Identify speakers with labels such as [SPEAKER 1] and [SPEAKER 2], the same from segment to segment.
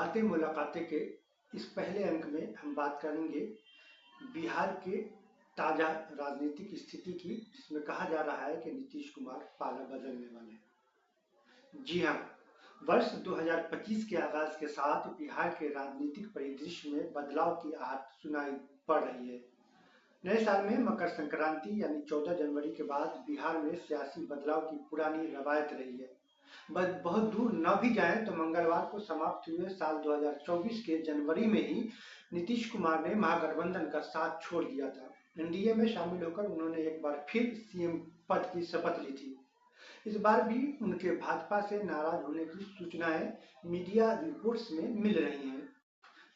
[SPEAKER 1] बातें मुलाकातें के इस पहले अंक में हम बात करेंगे बिहार के ताजा राजनीतिक स्थिति की, जिसमें कहा जा रहा है कि नीतीश कुमार पाला बदलने वाले हैं। जी हाँ, वर्ष 2025 के आगाज के साथ बिहार के राजनीतिक परिदृश्य में बदलाव की आहट सुनाई पड़ रही है। नए साल में मकर संक्रांति यानी 14 जनवरी के बाद बिहार में सियासी बदलाव की पुरानी रवायत रही है। बहुत दूर न भी जाएं तो मंगलवार को समाप्त हुए साल 2024 के जनवरी में ही नीतीश कुमार ने महागठबंधन का साथ छोड़ दिया था। एनडीए में शामिल होकर उन्होंने एक बार फिर सीएम पद की शपथ ली थी। इस बार भी उनके भाजपा से नाराज होने की सूचनाएं मीडिया रिपोर्ट्स में मिल रही हैं।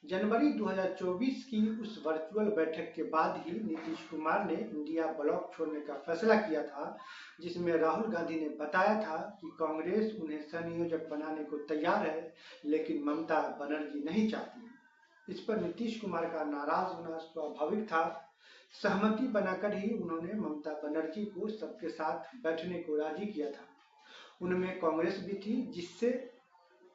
[SPEAKER 1] जनवरी 2024 की उस वर्चुअल बैठक के बाद ही नीतीश कुमार ने इंडिया ब्लॉक छोड़ने का फैसला किया था, जिसमें राहुल गांधी ने बताया था कि कांग्रेस उन्हें संयोजक बनाने को तैयार है, लेकिन ममता बनर्जी नहीं चाहती। इस पर नीतीश कुमार का नाराज होना स्वाभाविक था। सहमति बनाकर ही उन्होंने ममता बनर्जी को सबके साथ बैठने को राजी किया था। उनमें कांग्रेस भी थी, जिससे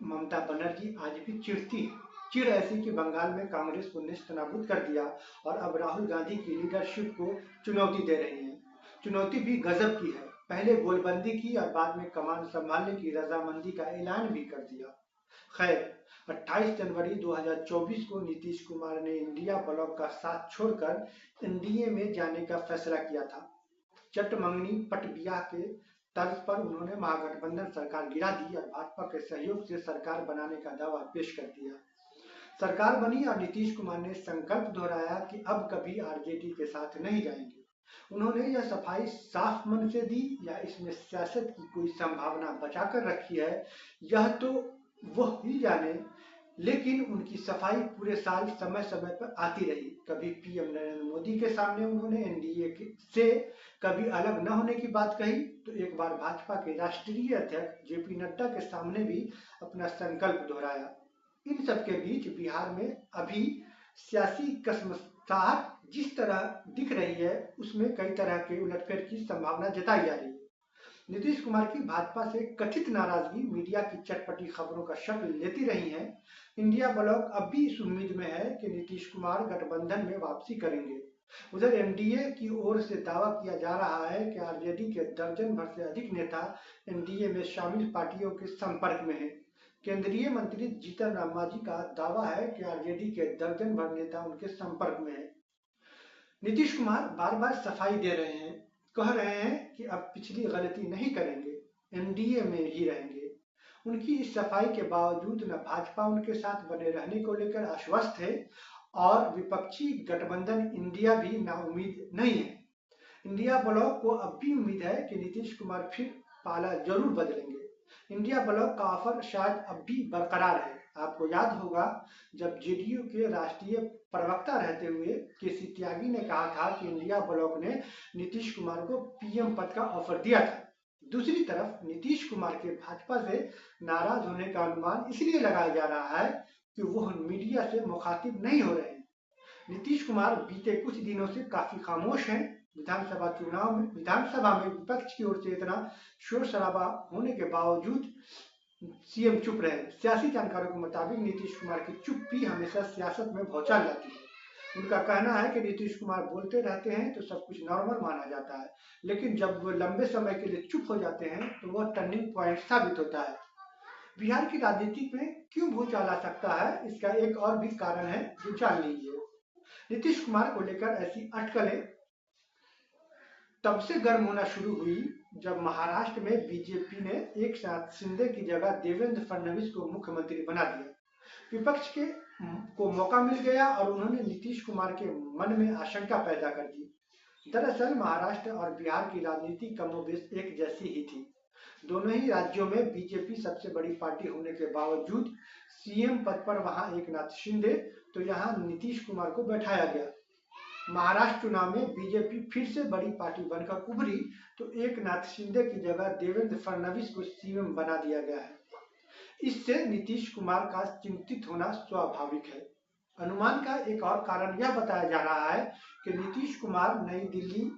[SPEAKER 1] ममता बनर्जी आज भी चिढ़ती है। चिढ़ ऐसी कि बंगाल में कांग्रेस को नेस्तनाबूद कर दिया और अब राहुल गांधी की लीडरशिप को चुनौती दे रही है। चुनौती भी गजब की है। पहले गोलबंदी की और बाद में कमान संभालने की रजामंदी का ऐलान भी कर दिया। खैर, 28 जनवरी 2024 को नीतीश कुमार ने इंडिया ब्लॉक का साथ छोड़कर एनडीए में जाने का फैसला किया था। चट मंगनी पट बियाह के तर्ज पर उन्होंने महागठबंधन सरकार गिरा दी और भाजपा के सहयोग से सरकार बनाने का दावा पेश कर दिया। सरकार बनी और नीतीश कुमार ने संकल्प दोहराया कि अब कभी आरजेडी के साथ नहीं जाएंगे। उन्होंने यह सफाई साफ मन से दी या इसमें सियासत की कोई संभावना बचाकर रखी है, यह तो वह ही जाने, लेकिन उनकी सफाई पूरे साल समय समय पर आती रही। कभी पीएम नरेंद्र मोदी के सामने उन्होंने एनडीए से कभी अलग न होने की बात कही, तो एक बार भाजपा के राष्ट्रीय अध्यक्ष जेपी नड्डा के सामने भी अपना संकल्प दोहराया। इन सबके बीच बिहार में अभी सियासी कसमसाहट जिस तरह दिख रही है, उसमें कई तरह के उलटफेर की संभावना जताई जा रही है। नीतीश कुमार की भाजपा से कथित नाराजगी मीडिया की चटपटी खबरों का शक्ल लेती रही है। इंडिया ब्लॉक अब भी इस उम्मीद में है कि नीतीश कुमार गठबंधन में वापसी करेंगे। उधर एनडीए की ओर से दावा किया जा रहा है कि आरजेडी के दर्जन भर से अधिक नेता एनडीए में शामिल पार्टियों के संपर्क में हैं। केंद्रीय मंत्री जीतन राम मांझी का दावा है कि आरजेडी के दर्जन भर नेता उनके संपर्क में हैं। नीतीश कुमार बार बार सफाई दे रहे हैं, कह रहे हैं कि अब पिछली गलती नहीं करेंगे, एनडीए में ही रहेंगे। उनकी इस सफाई के बावजूद न भाजपा उनके साथ बने रहने को लेकर आश्वस्त है और विपक्षी गठबंधन इंडिया भी नाउम्मीद नहीं है। इंडिया ब्लॉक को अब भी उम्मीद है कि नीतीश कुमार फिर पाला जरूर बदलेंगे। इंडिया ब्लॉक का ऑफर शायद अब भी बरकरार है। आपको याद होगा जब जेडीयू के राष्ट्रीय प्रवक्ता रहते हुए केसी त्यागी ने कहा था कि इंडिया ब्लॉक ने नीतीश कुमार को पीएम पद का ऑफर दिया था। दूसरी तरफ नीतीश कुमार के भाजपा से नाराज होने का अनुमान इसलिए लगाया जा रहा है कि वह मीडिया से मुखातिब नहीं हो रहे हैं। नीतीश कुमार बीते कुछ दिनों से काफी खामोश हैं। विधानसभा में विपक्ष की ओर से इतना शोर शराबा होने के बावजूद सीएम चुप रहे। सियासी जानकारों के मुताबिक नीतीश कुमार की चुप्पी हमेशा सियासत में भौचाल लाती है। उनका कहना है कि नीतीश कुमार बोलते रहते हैं तो सब कुछ नॉर्मल माना जाता है, लेकिन जब वो लंबे समय के लिए चुप हो जाते हैं तो वह टर्निंग पॉइंट साबित होता है। बिहार की राजनीति में क्यों भूचाल आ सकता है, इसका एक और भी कारण है जो जान लीजिए। नीतीश कुमार को लेकर ऐसी अटकलें तब से गर्म होना शुरू हुई जब महाराष्ट्र में बीजेपी ने एक साथ शिंदे की जगह देवेंद्र फडणवीस को मुख्यमंत्री बना दिया। विपक्ष को मौका मिल गया और उन्होंने नीतीश कुमार के मन में आशंका पैदा कर दी। दरअसल महाराष्ट्र और बिहार की राजनीति कमोबेश एक जैसी ही थी। दोनों ही राज्यों में बीजेपी सबसे बड़ी पार्टी होने के बावजूद सीएम पद पर वहां एकनाथ शिंदे तो यहाँ नीतीश कुमार को बैठाया गया। महाराष्ट्र चुनाव में बीजेपी फिर से बड़ी पार्टी बनकर उभरी तो एकनाथ शिंदे की जगह देवेंद्र फडणवीस को सीएम बना दिया गया है। इससे नीतीश कुमार का चिंतित होना स्वाभाविक है। अनुमान का एक और कारण यह बताया जा रहा है कि नीतीश कुमार नई दिल्ली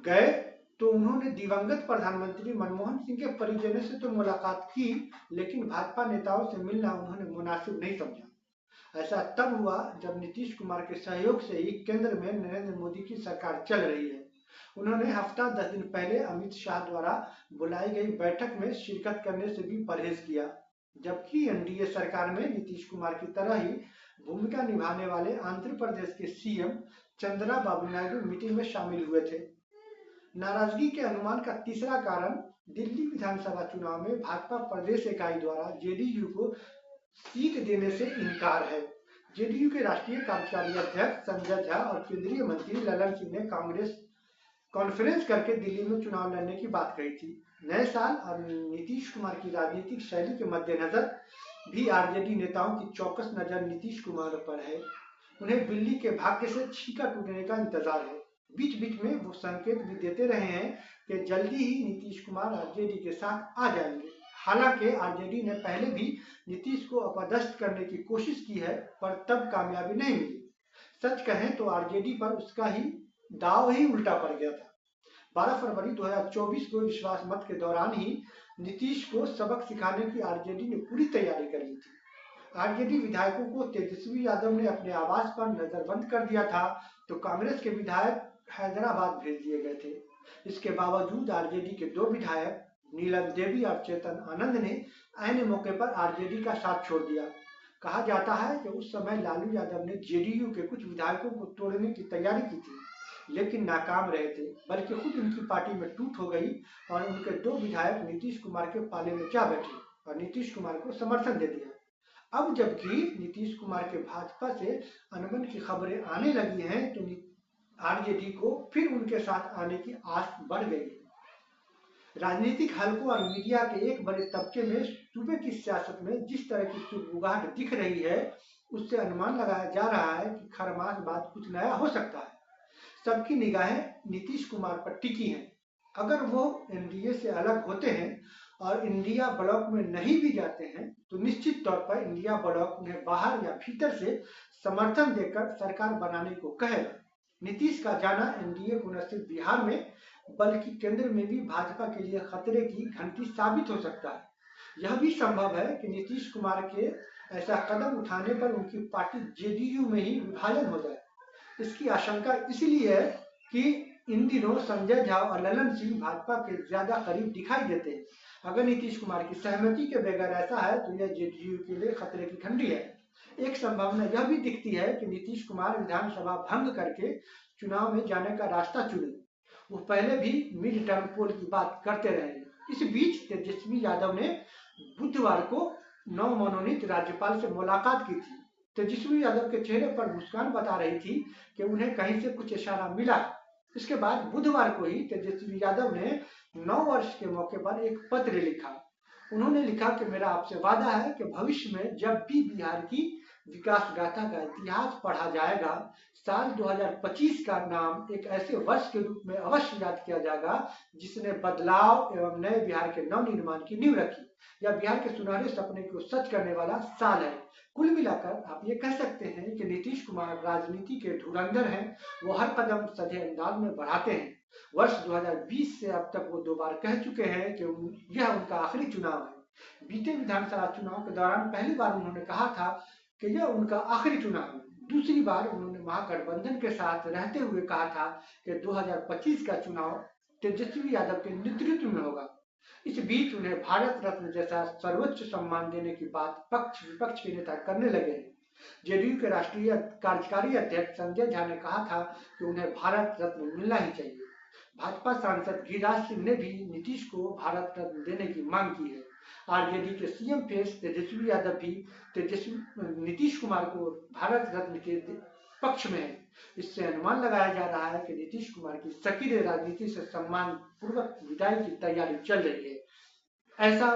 [SPEAKER 1] गए तो उन्होंने दिवंगत प्रधानमंत्री मनमोहन सिंह के परिजनों से तो मुलाकात की, लेकिन भाजपा नेताओं से मिलना उन्होंने मुनासिब नहीं समझा। ऐसा तब हुआ जब नीतीश कुमार के सहयोग से ही केंद्र में नरेंद्र मोदी की सरकार चल रही है। उन्होंने हफ्ता 10 दिन पहले अमित शाह द्वारा बुलाई गई बैठक में शिरकत करने से भी परहेज किया, जबकि एनडीए सरकार में नीतीश कुमार की तरह ही भूमिका निभाने वाले आंध्र प्रदेश के सीएम चंद्रा बाबू नायडू मीटिंग में शामिल हुए थे। नाराजगी के अनुमान का तीसरा कारण दिल्ली विधानसभा चुनाव में भाजपा प्रदेश इकाई द्वारा जेडीयू को सीट देने से इनकार है। जेडीयू के राष्ट्रीय कार्यकारी अध्यक्ष संजय झा और केंद्रीय मंत्री ललन सिंह ने कांग्रेस कॉन्फ्रेंस करके दिल्ली में चुनाव लड़ने की बात कही थी। नए साल और नीतीश कुमार की राजनीतिक शैली के मद्देनजर भी आरजेडी नेताओं की चौकस नजर नीतीश कुमार पर है। उन्हें दिल्ली के भाग्य से छीका टूटने का इंतजार है। बीच बीच में वो संकेत भी देते रहे हैं कि जल्दी ही नीतीश कुमार आरजेडी के साथ आ जाएंगे। हालांकि आरजेडी ने पहले भी नीतीश को अपदस्थ करने की कोशिश की है, पर तब कामयाबी नहीं मिली। सच कहें तो आरजेडी पर उसका ही दाव ही उल्टा पड़ गया था। 12 फरवरी 2024 को विश्वास मत के दौरान ही नीतीश को सबक सिखाने की आरजेडी ने पूरी तैयारी कर ली थी। आरजेडी विधायकों को तेजस्वी यादव ने अपने आवास पर नजरबंद कर दिया था, तो कांग्रेस के विधायक हैदराबाद भेज दिए गए थे। इसके बावजूद आरजेडी के 2 विधायक नीलम देवी और चेतन आनंद ने ऐन मौके पर आरजेडी का साथ छोड़ दिया। कहा जाता है कि उस समय लालू यादव ने जेडीयू के कुछ विधायकों को तोड़ने की तैयारी की थी, लेकिन नाकाम रहे थे, बल्कि खुद उनकी पार्टी में टूट हो गई और उनके 2 विधायक नीतीश कुमार के पाले में जा बैठे और नीतीश कुमार को समर्थन दे दिया। अब जबकि नीतीश कुमार के भाजपा से अनबन की खबरें आने लगी हैं, तो आरजेडी को फिर उनके साथ आने की आस बढ़ गई है। राजनीतिक हलकों और मीडिया के एक बड़े तबके में सूबे की सियासत में जिस तरह की सुगबुगाहट दिख रही है, उससे अनुमान लगाया जा रहा है कि खरमास बाद कुछ नया हो सकता है। सबकी निगाहें नीतीश कुमार पर टिकी हैं। अगर वो एनडीए से अलग होते हैं और इंडिया ब्लॉक में नहीं भी जाते हैं, तो निश्चित तौर पर इंडिया ब्लॉक उन्हें बाहर या भीतर से समर्थन देकर सरकार बनाने को कहेगा। नीतीश का जाना एनडीए को न सिर्फ बिहार में बल्कि केंद्र में भी भाजपा के लिए खतरे की घंटी साबित हो सकता है। यह भी संभव है कि नीतीश कुमार के ऐसा कदम उठाने पर उनकी पार्टी जेडीयू में ही विभाजन हो जाए। इसकी आशंका इसलिए है कि इन दिनों संजय झा और ललन सिंह भाजपा के ज्यादा करीब दिखाई देते हैं। अगर नीतीश कुमार की सहमति के बगैर ऐसा है तो यह जेडीयू के लिए खतरे की घंटी है। एक संभावना यह भी दिखती है कि नीतीश कुमार विधानसभा भंग करके चुनाव में जाने का रास्ता चुने। वो पहले भी मिड टर्म पोल की बात करते रहे हैं। इस बीच तेजस्वी यादव ने बुधवार को नवमनोनीत राज्यपाल से मुलाकात की थी। तेजस्वी यादव के चेहरे पर मुस्कान बता रही थी कि उन्हें कहीं से कुछ इशारा मिला। इसके बाद बुधवार को ही तेजस्वी यादव ने 9 वर्ष के मौके पर एक पत्र लिखा। उन्होंने लिखा कि मेरा आपसे वादा है कि भविष्य में जब भी बिहार की विकास गाथा का इतिहास पढ़ा जाएगा, साल 2025 का नाम एक ऐसे वर्ष के रूप में अवश्य याद किया जाएगा जिसने बदलाव एवं नए बिहार के नवनिर्माण की नींव रखी। यह बिहार के सुनहरे सपने को सच करने वाला साल है। कुल मिलाकर आप ये कह सकते हैं कि नीतीश कुमार राजनीति के धुरंधर हैं। वो हर कदम सधे अंदाज में बढ़ाते हैं। वर्ष 2020 से अब तक वो 2 बार कह चुके हैं कि यह उनका आखिरी चुनाव है। बीते विधानसभा चुनाव के दौरान पहली बार उन्होंने कहा था कि यह उनका आखिरी चुनाव है। दूसरी बार उन्होंने महागठबंधन के साथ रहते हुए कहा था कि 2025 का चुनाव तेजस्वी यादव के नेतृत्व में होगा। इस बीच उन्हें भारत रत्न जैसा सर्वोच्च सम्मान देने की बात पक्ष विपक्ष के नेता करने लगे हैं। जेडीयू के राष्ट्रीय कार्यकारी अध्यक्ष संजय झा ने कहा था कि उन्हें भारत रत्न मिलना ही चाहिए। भाजपा सांसद गिरिराज सिंह ने भी नीतीश को भारत रत्न देने की मांग की है। आरजेडी के सीएम फेस तेजस्वी यादव भी नीतीश कुमार को भारत रत्न के पक्ष में है। इससे अनुमान लगाया जा रहा है कि नीतीश कुमार की सक्रिय राजनीति से सम्मान पूर्वक विदाई की तैयारी चल रही है। ऐसा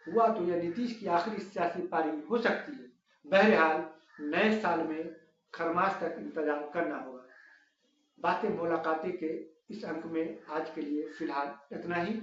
[SPEAKER 1] हुआ तो यह नीतीश की आखिरी सियासी पारी हो सकती है। बहरहाल नए साल में खरमास तक इंतजार करना होगा। बातें मुलाकातें के इस अंक में आज के लिए फिलहाल इतना ही।